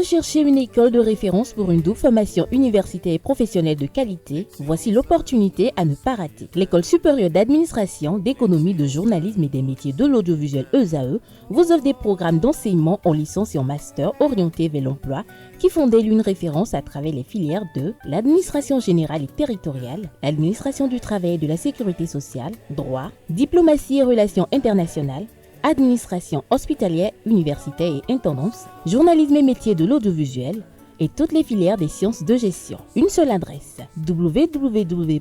recherchez une école de référence pour une double formation universitaire et professionnelle de qualité? Voici l'opportunité à ne pas rater. L'École supérieure d'administration, d'économie, de journalisme et des métiers de l'audiovisuel ESAE vous offre des programmes d'enseignement en licence et en master orientés vers l'emploi qui font d'elle une référence à travers les filières de l'administration générale et territoriale, l'administration du travail et de la sécurité sociale, droit, diplomatie et relations internationales, administration hospitalière, universitaire et intendance, journalisme et métiers de l'audiovisuel et toutes les filières des sciences de gestion. Une seule adresse, www.esae.bj.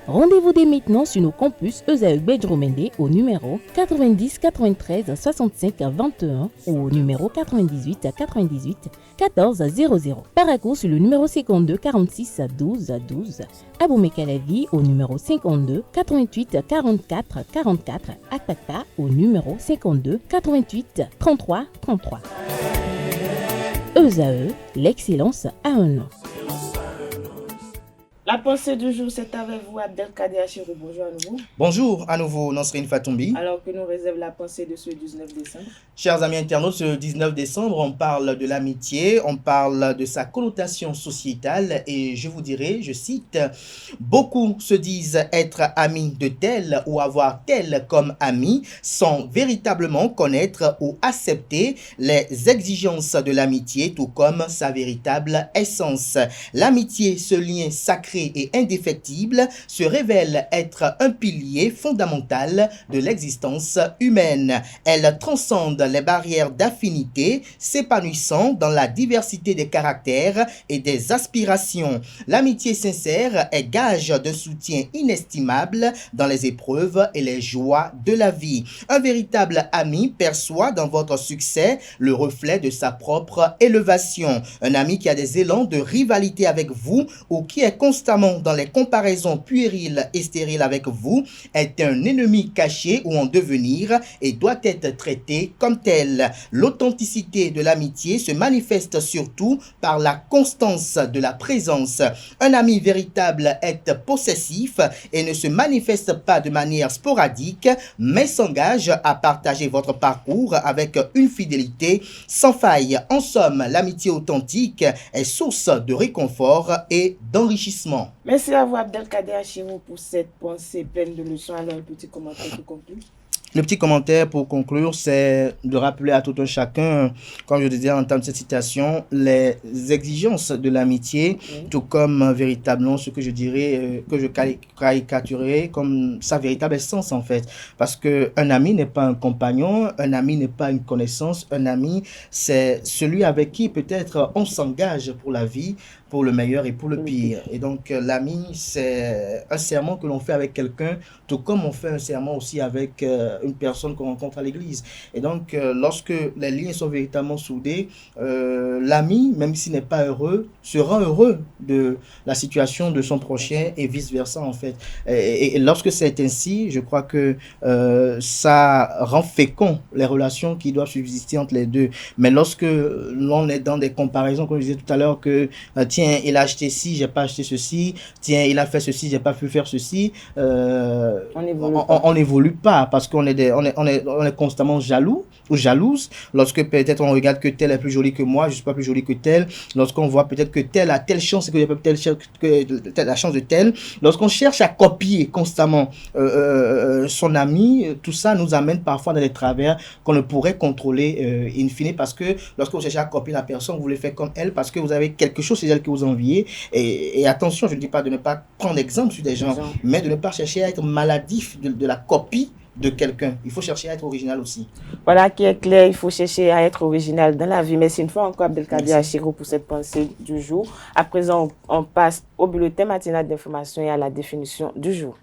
Rendez-vous dès maintenant sur nos campus ESAE Bedjromende au numéro 90 93 65 21 ou au numéro 98 98 14 00. Paracourt sur le numéro 52 46 12 12. Aboumé-Calavi au numéro 52 88 44 44. Akpaka au numéro 52 88 33 33. ESAE, l'excellence a un nom. La pensée du jour, c'est avec vous, Abdelkader Achirou. Bonjour à nouveau. Bonjour à nouveau, Nasrine Fatoumbi. Alors que nous réserve la pensée de ce 19 décembre. Chers amis internautes, ce 19 décembre, on parle de l'amitié, on parle de sa connotation sociétale et je vous dirais, je cite, « Beaucoup se disent être amis de tel ou avoir tel comme ami sans véritablement connaître ou accepter les exigences de l'amitié, tout comme sa véritable essence. L'amitié, ce lien sacré et indéfectible, se révèle être un pilier fondamental de l'existence humaine. Elle transcende les barrières d'affinité, s'épanouissant dans la diversité des caractères et des aspirations. L'amitié sincère est gage de soutien inestimable dans les épreuves et les joies de la vie. Un véritable ami perçoit dans votre succès le reflet de sa propre élévation. Un ami qui a des élans de rivalité avec vous ou qui est constamment dans les comparaisons puériles et stériles avec vous est un ennemi caché ou en devenir et doit être traité comme tel. L'authenticité de l'amitié se manifeste surtout par la constance de la présence. Un ami véritable est possessif et ne se manifeste pas de manière sporadique, mais s'engage à partager votre parcours avec une fidélité sans faille. En somme, l'amitié authentique est source de réconfort et d'enrichissement. Merci à vous, Abdelkader Achirou, pour cette pensée pleine de leçons. Alors, un petit commentaire pour conclure. Le petit commentaire pour conclure, c'est de rappeler à tout un chacun, comme je disais en termes de cette citation, les exigences de l'amitié, tout comme véritablement ce que je dirais, que je caricaturerais comme sa véritable essence en fait. Parce qu'un ami n'est pas un compagnon, un ami n'est pas une connaissance, un ami c'est celui avec qui peut-être on s'engage pour la vie, pour le meilleur et pour le pire. Et donc l'ami, c'est un serment que l'on fait avec quelqu'un, tout comme on fait un serment aussi avec une personne qu'on rencontre à l'église. Et donc lorsque les liens sont véritablement soudés, l'ami, même s'il n'est pas heureux, sera heureux de la situation de son prochain et vice-versa en fait. Et lorsque c'est ainsi, je crois que ça rend fécond les relations qui doivent subsister entre les deux. Mais lorsque l'on est dans des comparaisons, comme je disais tout à l'heure, que tiens, il a acheté ci, j'ai pas acheté ceci. Tiens, il a fait ceci, j'ai pas pu faire ceci. On n'évolue pas parce qu'on est constamment jaloux ou jalouse. Lorsque peut-être on regarde que tel est plus joli que moi, je suis pas plus joli que tel. Lorsqu'on voit peut-être que tel a telle chance et que j'ai pas la chance de tel. Lorsqu'on cherche à copier constamment son ami, tout ça nous amène parfois dans des travers qu'on ne pourrait contrôler in fine parce que lorsque vous cherchez à copier la personne, vous voulez faire comme elle parce que vous avez quelque chose chez elle que vous enviez. Et attention, je ne dis pas de ne pas prendre exemple sur des gens, mais de ne pas chercher à être maladif de la copie de quelqu'un. Il faut chercher à être original aussi. Voilà qui est clair, il faut chercher à être original dans la vie. Merci une fois encore, Abdelkader Achirou, pour cette pensée du jour. À présent, on passe au bulletin matinal d'information et à la définition du jour.